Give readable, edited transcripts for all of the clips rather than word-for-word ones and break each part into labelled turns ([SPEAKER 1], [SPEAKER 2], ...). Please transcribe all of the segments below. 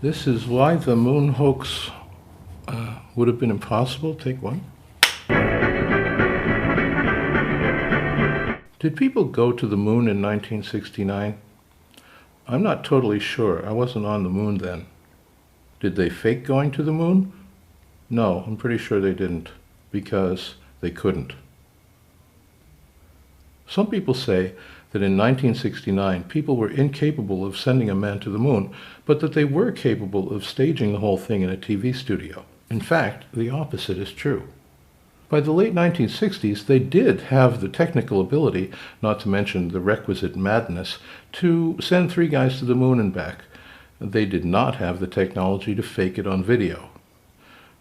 [SPEAKER 1] This is why the moon hoax would have been impossible. Take one. Did people go to the moon in 1969? I'm not totally sure. I wasn't on the moon then. Did they fake going to the moon? No, I'm pretty sure they didn't, because they couldn't. Some people say that in 1969 people were incapable of sending a man to the moon, but that they were capable of staging the whole thing in a TV studio. In fact, the opposite is true. By the late 1960s, they did have the technical ability, not to mention the requisite madness, to send 3 guys to the moon and back. They did not have the technology to fake it on video.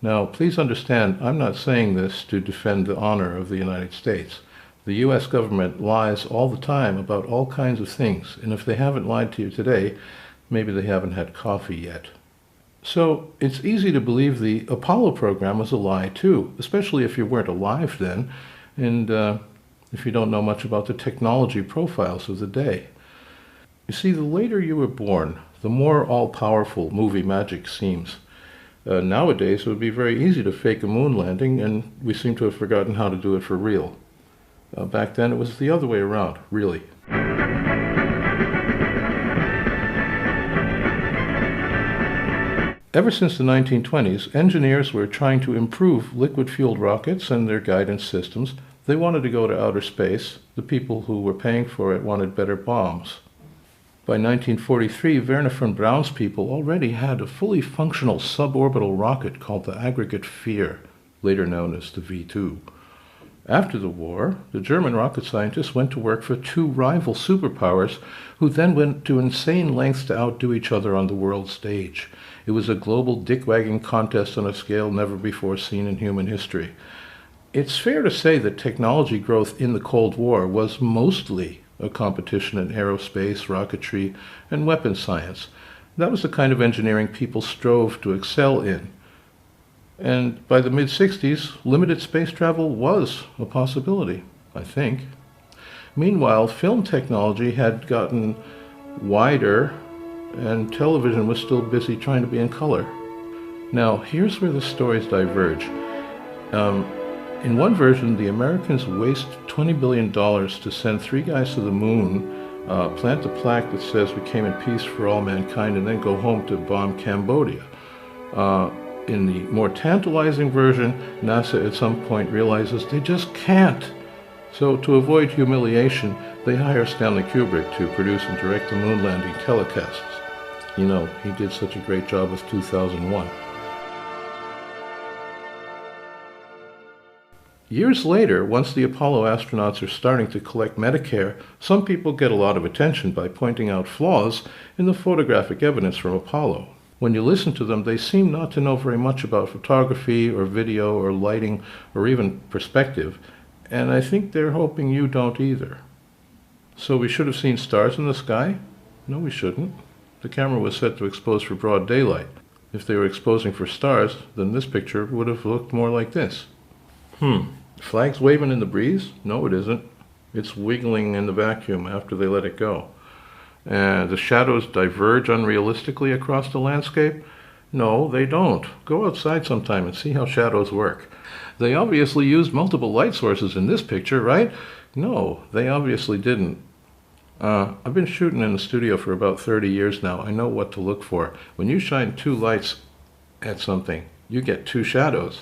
[SPEAKER 1] Now, please understand, I'm not saying this to defend the honor of the United States. The U.S. government lies all the time about all kinds of things, and if they haven't lied to you today, maybe they haven't had coffee yet. So it's easy to believe the Apollo program was a lie too, especially if you weren't alive then, and if you don't know much about the technology profiles of the day. You see, the later you were born, the more all-powerful movie magic seems. Nowadays, it would be very easy to fake a moon landing, and we seem to have forgotten how to do it for real. Back then, it was the other way around, really. Ever since the 1920s, engineers were trying to improve liquid-fueled rockets and their guidance systems. They wanted to go to outer space. The people who were paying for it wanted better bombs. By 1943, Wernher von Braun's people already had a fully functional suborbital rocket called the Aggregate Fear, later known as the V2. After the war, the German rocket scientists went to work for 2 rival superpowers who then went to insane lengths to outdo each other on the world stage. It was a global dick-wagging contest on a scale never before seen in human history. It's fair to say that technology growth in the Cold War was mostly a competition in aerospace, rocketry, and weapons science. That was the kind of engineering people strove to excel in. And by the mid-60s, limited space travel was a possibility, I think. Meanwhile, film technology had gotten wider, and television was still busy trying to be in color. Now, here's where the stories diverge. In one version, the Americans waste $20 billion to send 3 guys to the moon, plant a plaque that says we came in peace for all mankind, and then go home to bomb Cambodia. In the more tantalizing version, NASA at some point realizes they just can't. So to avoid humiliation, they hire Stanley Kubrick to produce and direct the moon landing telecasts. You know, he did such a great job with 2001. Years later, once the Apollo astronauts are starting to collect Medicare, some people get a lot of attention by pointing out flaws in the photographic evidence from Apollo. When you listen to them, they seem not to know very much about photography or video or lighting or even perspective, and I think they're hoping you don't either. So we should have seen stars in the sky? No, we shouldn't. The camera was set to expose for broad daylight. If they were exposing for stars, then this picture would have looked more like this. Flag's waving in the breeze? No, it isn't. It's wiggling in the vacuum after they let it go. The shadows diverge unrealistically across the landscape? No, they don't. Go outside sometime and see how shadows work. They obviously used multiple light sources in this picture, right? No, they obviously didn't. I've been shooting in the studio for about 30 years now. I know what to look for. When you shine 2 lights at something, you get 2 shadows.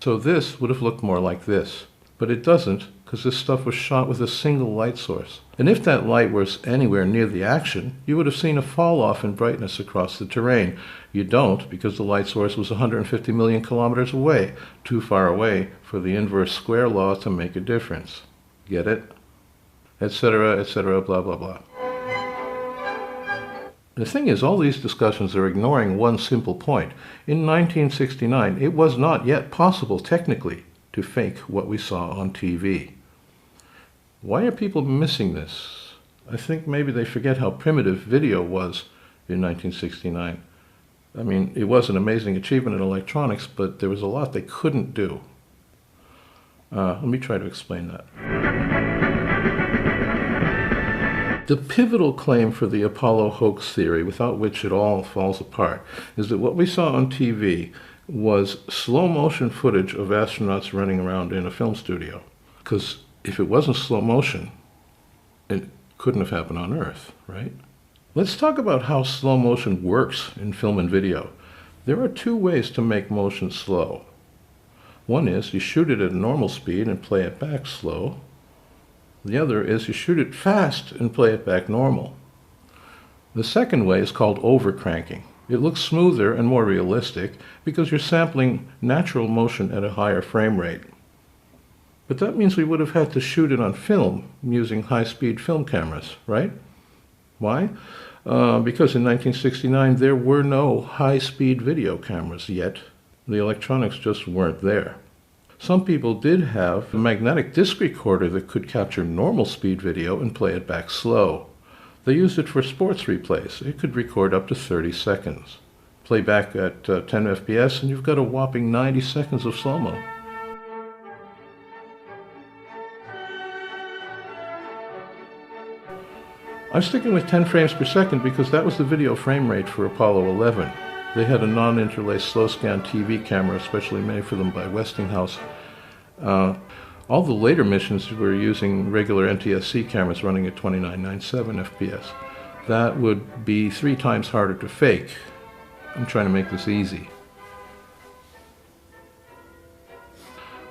[SPEAKER 1] So this would have looked more like this. But it doesn't, because this stuff was shot with a single light source. And if that light was anywhere near the action, you would have seen a fall-off in brightness across the terrain. You don't, because the light source was 150 million kilometers away, too far away for the inverse square law to make a difference. Get it? Etc., blah, blah, blah. The thing is, all these discussions are ignoring one simple point. In 1969, it was not yet possible, technically, to fake what we saw on TV. Why are people missing this? I think maybe they forget how primitive video was in 1969. I mean, it was an amazing achievement in electronics, but there was a lot they couldn't do. Let me try to explain that. The pivotal claim for the Apollo hoax theory, without which it all falls apart, is that what we saw on TV was slow motion footage of astronauts running around in a film studio. Because if it wasn't slow motion, it couldn't have happened on Earth, right? Let's talk about how slow motion works in film and video. There are two ways to make motion slow. One is you shoot it at normal speed and play it back slow. The other is you shoot it fast and play it back normal. The second way is called overcranking. It looks smoother and more realistic because you're sampling natural motion at a higher frame rate. But that means we would have had to shoot it on film using high-speed film cameras, right? Why? Because in 1969 there were no high-speed video cameras yet. The electronics just weren't there. Some people did have a magnetic disc recorder that could capture normal speed video and play it back slow. They used it for sports replays. It could record up to 30 seconds. Play back at 10 FPS and you've got a whopping 90 seconds of slow-mo. I'm sticking with 10 frames per second because that was the video frame rate for Apollo 11. They had a non-interlaced slow-scan TV camera, especially made for them by Westinghouse. All the later missions were using regular NTSC cameras running at 2997 FPS. That would be 3 times harder to fake. I'm trying to make this easy.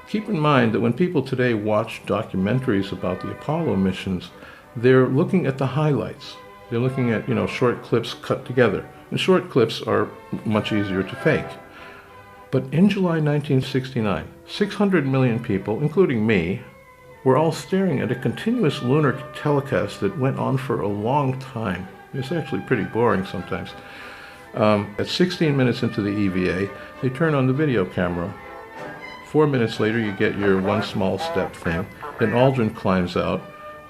[SPEAKER 1] Keep in mind that when people today watch documentaries about the Apollo missions, they're looking at the highlights. They're looking at, short clips cut together. And short clips are much easier to fake. But in July 1969, 600 million people, including me, were all staring at a continuous lunar telecast that went on for a long time. It's actually pretty boring sometimes. At 16 minutes into the EVA, they turn on the video camera. 4 minutes later, you get your one small step thing. Then Aldrin climbs out.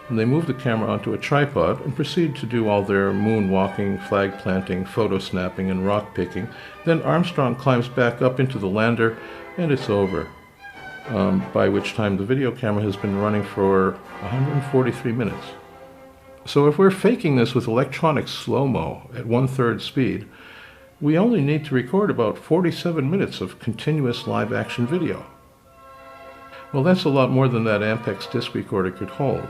[SPEAKER 1] And they move the camera onto a tripod and proceed to do all their moonwalking, flag planting, photo snapping, and rock picking. Then Armstrong climbs back up into the lander, and it's over. By which time the video camera has been running for 143 minutes. So if we're faking this with electronic slow-mo at 1/3 speed, we only need to record about 47 minutes of continuous live-action video. Well, that's a lot more than that Ampex disc recorder could hold.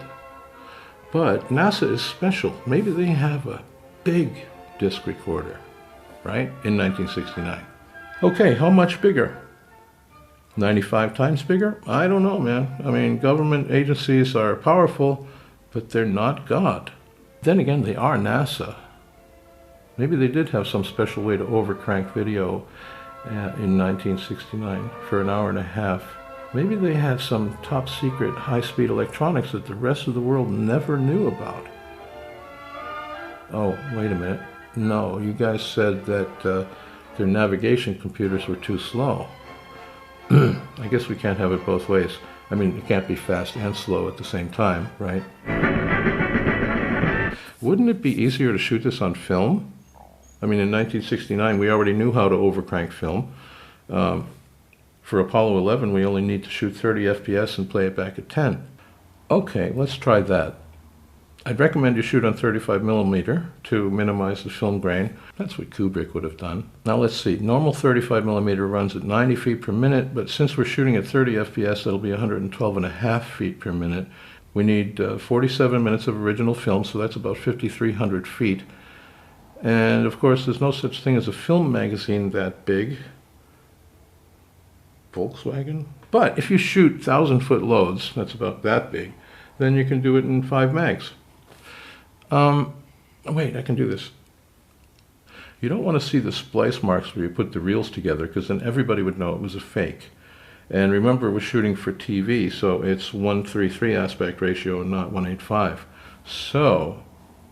[SPEAKER 1] But NASA is special. Maybe they have a big disc recorder, right, in 1969. Okay, how much bigger? 95 times bigger? I don't know, man. I mean, government agencies are powerful, but they're not God. Then again, they are NASA. Maybe they did have some special way to overcrank video in 1969 for an hour and a half. Maybe they had some top secret high-speed electronics that the rest of the world never knew about. Oh, wait a minute. No, you guys said that their navigation computers were too slow. I guess we can't have it both ways. I mean, it can't be fast and slow at the same time, right? Wouldn't it be easier to shoot this on film? I mean, in 1969, we already knew how to overcrank film. For Apollo 11, we only need to shoot 30 FPS and play it back at 10. Okay, let's try that. I'd recommend you shoot on 35mm to minimize the film grain. That's what Kubrick would have done. Now let's see. Normal 35mm runs at 90 feet per minute, but since we're shooting at 30 FPS, that'll be 112.5 feet per minute. We need 47 minutes of original film, so that's about 5,300 feet. And of course, there's no such thing as a film magazine that big. Volkswagen? But if you shoot 1,000-foot loads, that's about that big, then you can do it in 5 mags. Wait, I can do this. You don't want to see the splice marks where you put the reels together, because then everybody would know it was a fake. And remember, we're shooting for TV, so it's 1:33 aspect ratio and not 1:85. So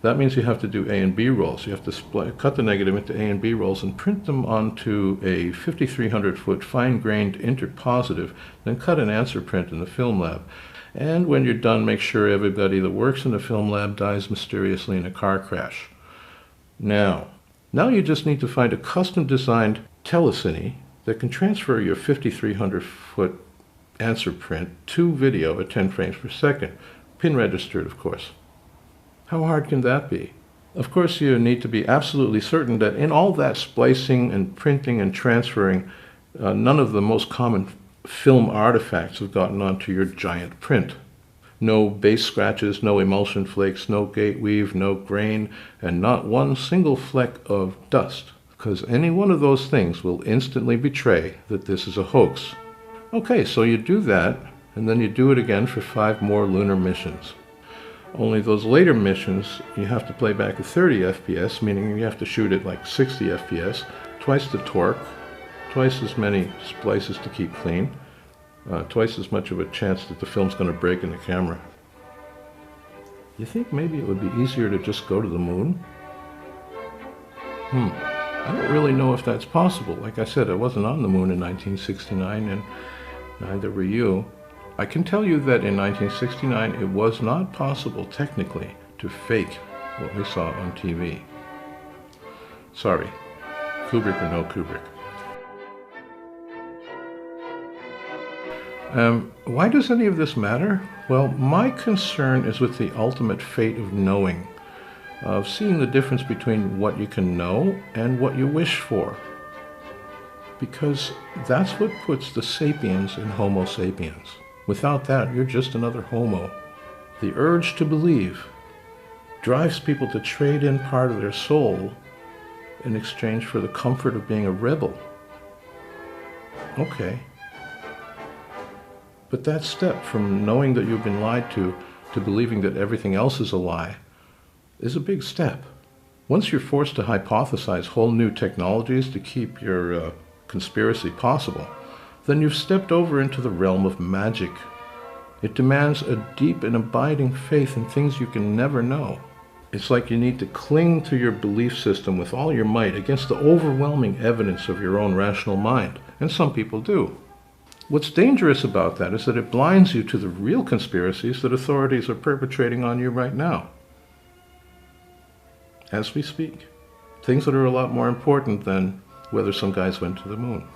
[SPEAKER 1] that means you have to do A and B rolls. You have to cut the negative into A and B rolls and print them onto a 5,300-foot fine-grained interpositive, then cut an answer print in the film lab. And when you're done, make sure everybody that works in the film lab dies mysteriously in a car crash. Now you just need to find a custom-designed telecine that can transfer your 5,300-foot answer print to video at 10 frames per second, pin registered, of course. How hard can that be? Of course, you need to be absolutely certain that in all that splicing and printing and transferring, none of the most common film artifacts have gotten onto your giant print. No base scratches, no emulsion flakes, no gate weave, no grain, and not one single fleck of dust, because any one of those things will instantly betray that this is a hoax. Okay, so you do that, and then you do it again for 5 more lunar missions. Only those later missions, you have to play back at 30 FPS, meaning you have to shoot at like 60 FPS, twice the torque, twice as many splices to keep clean, twice as much of a chance that the film's going to break in the camera. You think maybe it would be easier to just go to the moon? I don't really know if that's possible. Like I said, I wasn't on the moon in 1969, and neither were you. I can tell you that in 1969 it was not possible technically to fake what we saw on TV. Sorry, Kubrick or no Kubrick. Why does any of this matter? Well, my concern is with the ultimate fate of knowing, of seeing the difference between what you can know and what you wish for. Because that's what puts the sapiens in Homo sapiens. Without that, you're just another homo. The urge to believe drives people to trade in part of their soul in exchange for the comfort of being a rebel. Okay. But that step from knowing that you've been lied to believing that everything else is a lie is a big step. Once you're forced to hypothesize whole new technologies to keep your conspiracy possible, then you've stepped over into the realm of magic. It demands a deep and abiding faith in things you can never know. It's like you need to cling to your belief system with all your might against the overwhelming evidence of your own rational mind, and some people do. What's dangerous about that is that it blinds you to the real conspiracies that authorities are perpetrating on you right now, as we speak. Things that are a lot more important than whether some guys went to the moon.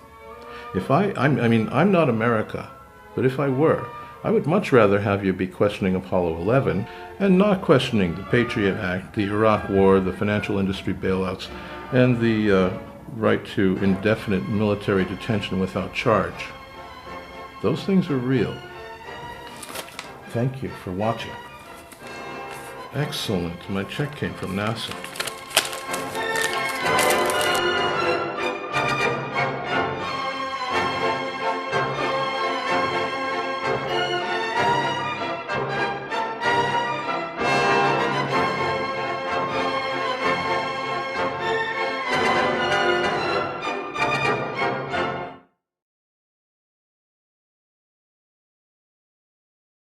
[SPEAKER 1] I'm not America, but if I were, I would much rather have you be questioning Apollo 11 and not questioning the Patriot Act, the Iraq War, the financial industry bailouts, and the right to indefinite military detention without charge. Those things are real. Thank you for watching. Excellent. My check came from NASA.